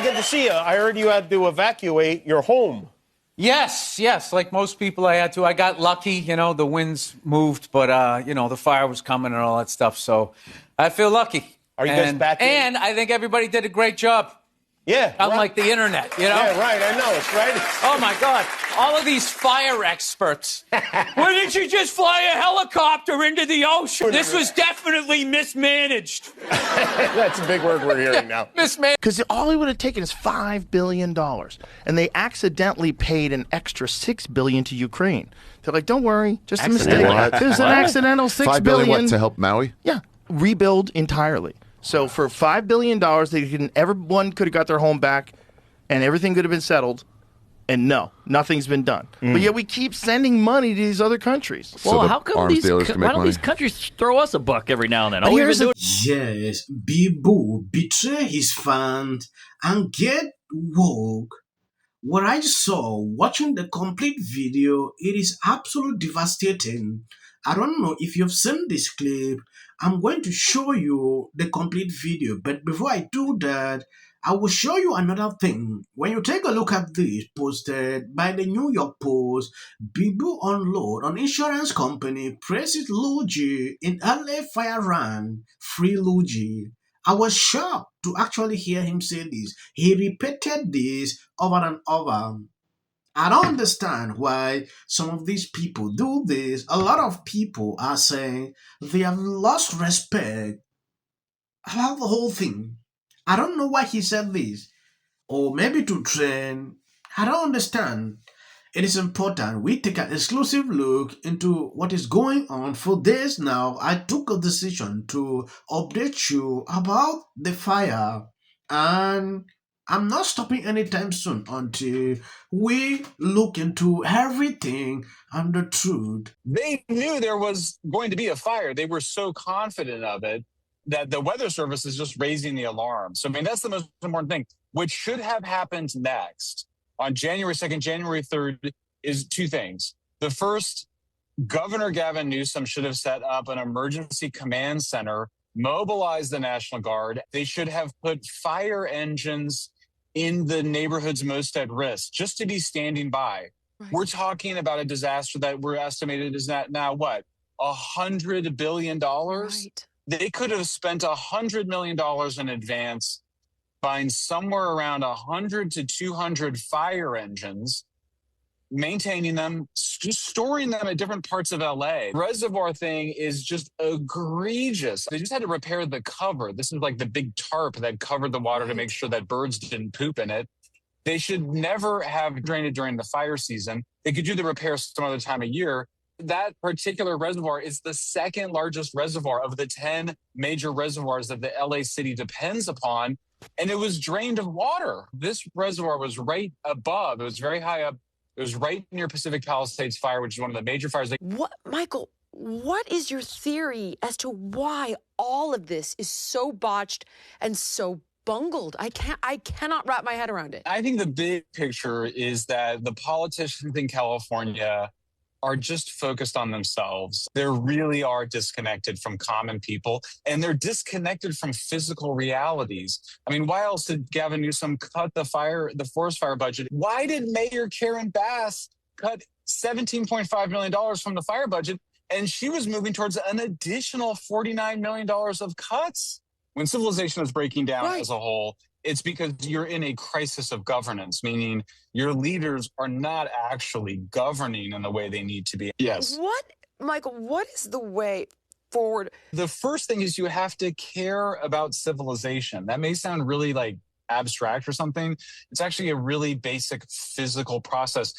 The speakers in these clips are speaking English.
Very good to see you. I heard you had to evacuate your home. Yes. Like most people, I had to. I got lucky, the winds moved, but, the fire was coming and all that stuff. So I feel lucky. Are you guys back in? And I think everybody did a great job. Yeah. Unlike the internet, Yeah, right. I know. It's right. Oh, my God. All of these fire experts. Why didn't you just fly a helicopter into the ocean? This was definitely mismanaged. That's a big word we're hearing now. Mismanaged. Because all it would have taken is $5 billion. And they accidentally paid an extra $6 billion to Ukraine. They're like, don't worry, just a mistake. There's an accidental $6 billion. What, to help Maui? Yeah, rebuild entirely. So for $5 billion, everyone could have got their home back and everything could have been settled. And no, nothing's been done. But yet we keep sending money to these other countries. Well, how come why don't these countries throw us a buck every now and then? All we've been doing- Yes, Bibu betray his fans and get woke. What I saw watching the complete video, it is absolutely devastating. I don't know if you've seen this clip. I'm going to show you the complete video, but before I do that, I will show you another thing. When you take a look at this posted by the New York Post, Bibu unload on insurance company praises Luigi in LA fire run, free Luigi. I was shocked to actually hear him say this. He repeated this over and over. I don't understand why some of these people do this. A lot of people are saying they have lost respect about the whole thing. I don't know why he said this. Or maybe to train. I don't understand. It is important we take an exclusive look into what is going on. For this now, I took a decision to update you about the fire. And I'm not stopping anytime soon until we look into everything and the truth. They knew there was going to be a fire. They were so confident of it that the Weather Service is just raising the alarm. So, that's the most important thing. What should have happened next on January 2nd, January 3rd is two things. The first, Governor Gavin Newsom should have set up an emergency command center, mobilized the National Guard. They should have put fire engines in the neighborhoods most at risk, just to be standing by. Right. We're talking about a disaster that we're estimated is now what? $100 billion? Right. They could have spent $100 million in advance, buying somewhere around 100 to 200 fire engines, maintaining them, just storing them at different parts of LA. Reservoir thing is just egregious. They just had to repair the cover. This is like the big tarp that covered the water to make sure that birds didn't poop in it. They should never have drained it during the fire season. They could do the repair some other time of year. That particular reservoir is the second largest reservoir of the 10 major reservoirs that the LA city depends upon. And it was drained of water. This reservoir was right above. It was very high up. It was right near Pacific Palisades Fire, which is one of the major fires. What, Michael, what is your theory as to why all of this is so botched and so bungled? I cannot wrap my head around it. I think the big picture is that the politicians in California are just focused on themselves. They really are disconnected from common people, and they're disconnected from physical realities. Why else did Gavin Newsom cut the forest fire budget? Why did Mayor Karen Bass cut $17.5 million from the fire budget, and she was moving towards an additional $49 million of cuts? When civilization is breaking down as a whole, it's because you're in a crisis of governance, meaning your leaders are not actually governing in the way they need to be. Yes. Michael, what is the way forward? The first thing is you have to care about civilization. That may sound really abstract or something. It's actually a really basic physical process.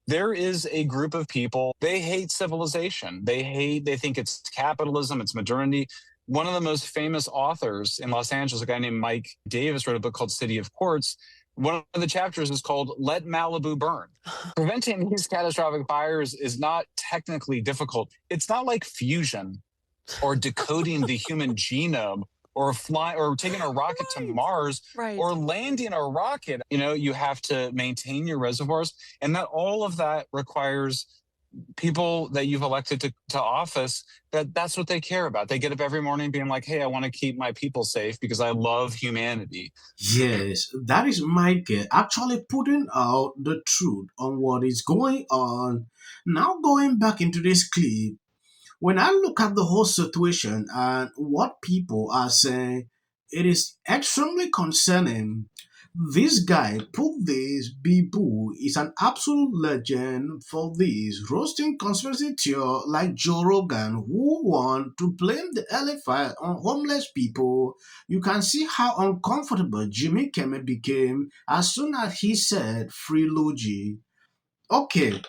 There is a group of people, they hate civilization. They think it's capitalism, it's modernity. One of the most famous authors in Los Angeles, a guy named Mike Davis, wrote a book called City of Quartz. One of the chapters is called Let Malibu Burn. Preventing these catastrophic fires is not technically difficult. It's not like fusion or decoding the human genome or taking a rocket to Mars or landing a rocket. You have to maintain your reservoirs, and that all of that requires people that you've elected to office, that's what they care about. They get up every morning being like, hey, I want to keep my people safe because I love humanity. Yes, that is Michael actually putting out the truth on what is going on. Now, going back into this clip, when I look at the whole situation and what people are saying, it is extremely concerning. This guy put this Bibu is an absolute legend for this roasting conspiracy theory like Joe Rogan who want to blame the LA fire on homeless people. You can see how uncomfortable Jimmy Kimmel became as soon as he said free Luigi. Okay,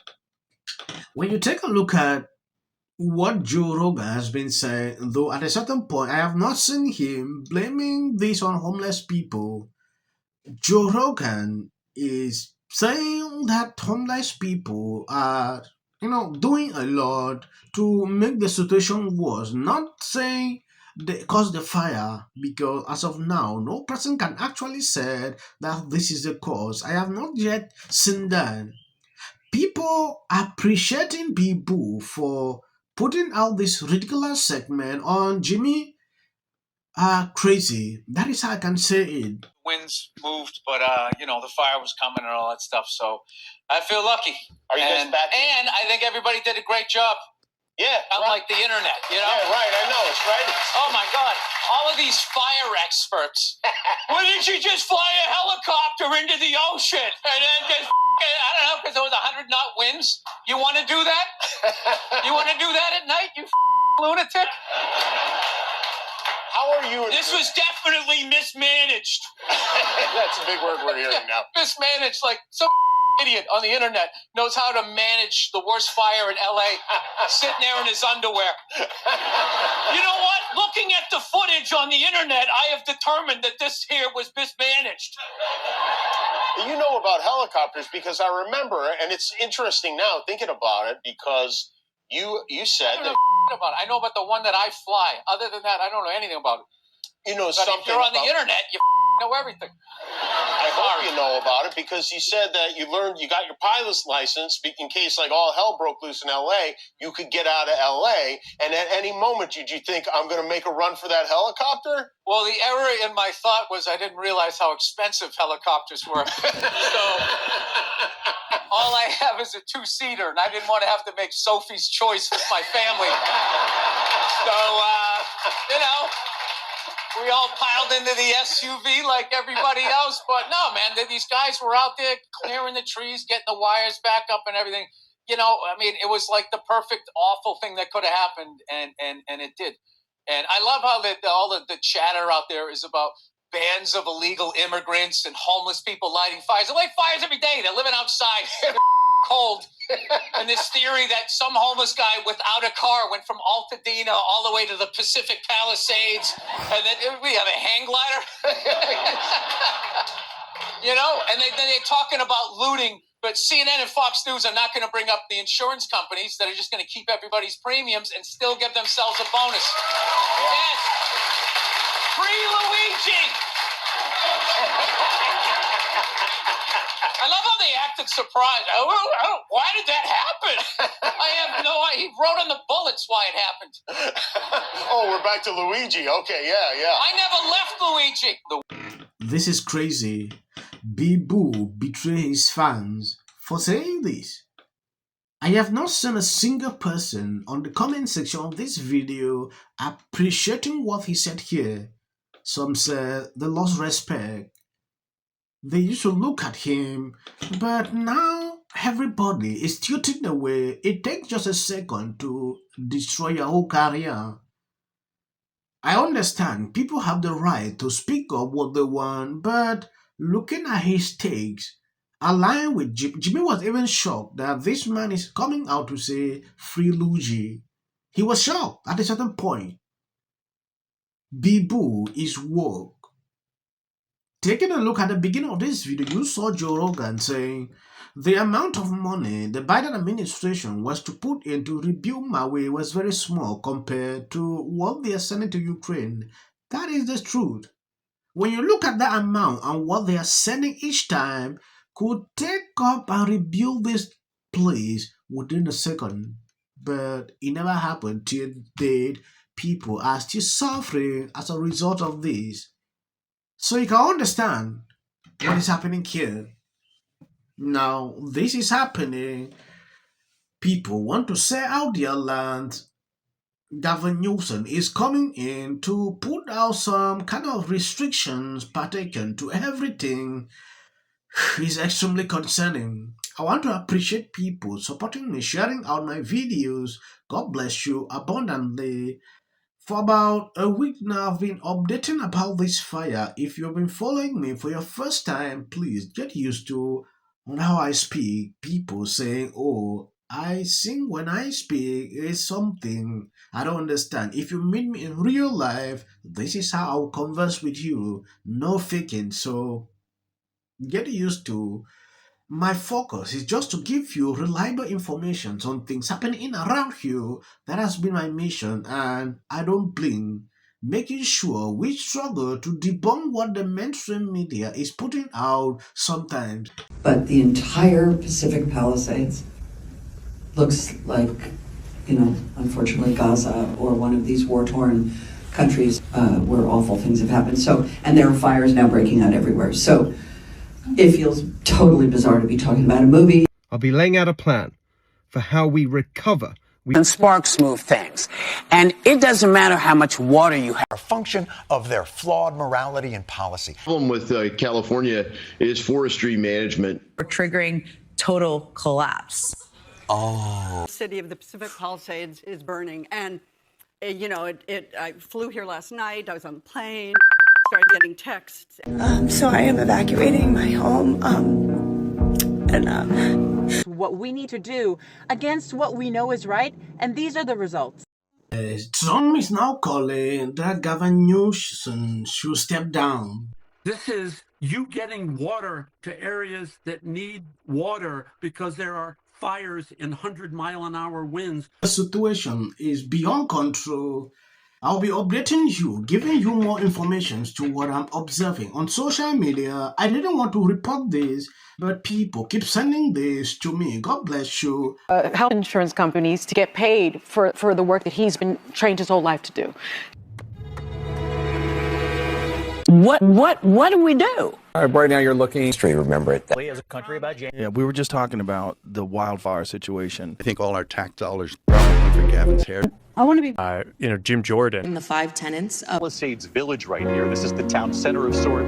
when you take a look at what Joe Rogan has been saying, though at a certain point I have not seen him blaming this on homeless people. Joe Rogan is saying that homeless people are, doing a lot to make the situation worse. Not saying they caused the fire, because as of now, no person can actually say that this is the cause. I have not yet seen that. People appreciating people for putting out this ridiculous segment on Jimmy are crazy. That is how I can say it. Winds moved, but the fire was coming and all that stuff. So I feel lucky. Are you guys back? And I think everybody did a great job. Yeah. Unlike the internet, Yeah, right. I know. It's right. Oh my God! All of these fire experts. Why didn't you just fly a helicopter into the ocean and then just? I don't know, because there was 100-knot winds. You want to do that? You want to do that at night? You lunatic. How are you? This was definitely mismanaged. That's a big word we're hearing now. Mismanaged, like some idiot on the internet knows how to manage the worst fire in LA, sitting there in his underwear. You know what? Looking at the footage on the internet, I have determined that this here was mismanaged. You know about helicopters because I remember, and it's interesting now thinking about it because you said that. I know about the one that I fly. Other than that, I don't know anything about it. You know But something. if you're on the about- internet, you know everything. I hope you know about it because you said that you got your pilot's license in case like all hell broke loose in LA, you could get out of LA, and at any moment did you think I'm going to make a run for that helicopter? Well, the error in my thought was I didn't realize how expensive helicopters were. So all I have is a two-seater, and I didn't want to have to make Sophie's choice with my family. So, we all piled into the SUV like everybody else. But no, man, these guys were out there clearing the trees, getting the wires back up and everything. It was like the perfect awful thing that could have happened, and it did. And I love how all the chatter out there is about bands of illegal immigrants and homeless people lighting fires. They light fires every day. They're living outside. Cold. And this theory that some homeless guy without a car went from Altadena all the way to the Pacific Palisades, and then we have a hang glider. And they're talking about looting, but CNN and Fox News are not going to bring up the insurance companies that are just going to keep everybody's premiums and still give themselves a bonus. Yes. Free Luigi! I love how they acted surprised. Why did that happen? I have no idea. He wrote on the bullets why it happened. Oh, we're back to Luigi. Okay, yeah. I never left Luigi. This is crazy. Bibu betrays his fans for saying this. I have not seen a single person on the comment section of this video appreciating what he said here. Some said they lost respect. They used to look at him, but now everybody is tilting away. It takes just a second to destroy your whole career. I understand people have the right to speak up what they want, but looking at his takes, aligned with Jimmy was even shocked that this man is coming out to say free Luigi. He was shocked at a certain point. Bibu is woke. Taking a look at the beginning of this video, you saw Joe Rogan saying the amount of money the Biden administration was to put in to rebuild Maui was very small compared to what they are sending to Ukraine. That is the truth. When you look at that amount and what they are sending each time could take up and rebuild this place within a second. But it never happened till date. People are still suffering as a result of this. So you can understand what is happening here. Now, this is happening. People want to sell out their land. Gavin Newsom is coming in to put out some kind of restrictions pertaining to everything. It's extremely concerning. I want to appreciate people supporting me, sharing out my videos. God bless you abundantly. For about a week now, I've been updating about this fire. If you've been following me for your first time, please get used to on how I speak. People saying, "Oh, I sing when I speak," is something I don't understand. If you meet me in real life, this is how I'll converse with you. No faking. So get used to my focus is just to give you reliable information on things happening around you. That has been my mission, and I don't blink. Making sure we struggle to debunk what the mainstream media is putting out sometimes. But the entire Pacific Palisades looks like, unfortunately Gaza or one of these war-torn countries where awful things have happened. So, and there are fires now breaking out everywhere. So it feels totally bizarre to be talking about a movie. I'll be laying out a plan for how we recover. And sparks move things. And it doesn't matter how much water you have. A function of their flawed morality and policy. The problem with California is forestry management. We're triggering total collapse. The city of the Pacific Palisades is burning. And, I flew here last night. I was on the plane, started getting texts. So I am evacuating my home. What we need to do against what we know is right, and these are the results. Trump is now calling that Gavin Newsom should step down. This is you getting water to areas that need water because there are fires in 100-mile-an-hour winds. The situation is beyond control. I'll be updating you, giving you more information to what I'm observing on social media. I didn't want to report this, but people keep sending this to me. God bless you. Health insurance companies to get paid for the work that he's been trained his whole life to do. What do we do? Right now you're looking history, remember it. As a country about Yeah, we were just talking about the wildfire situation. I think all our tax dollars for Gavin's hair. I want to be, Jim Jordan. In the 5 tenants of Palisades Village right here. This is the town center of sorts.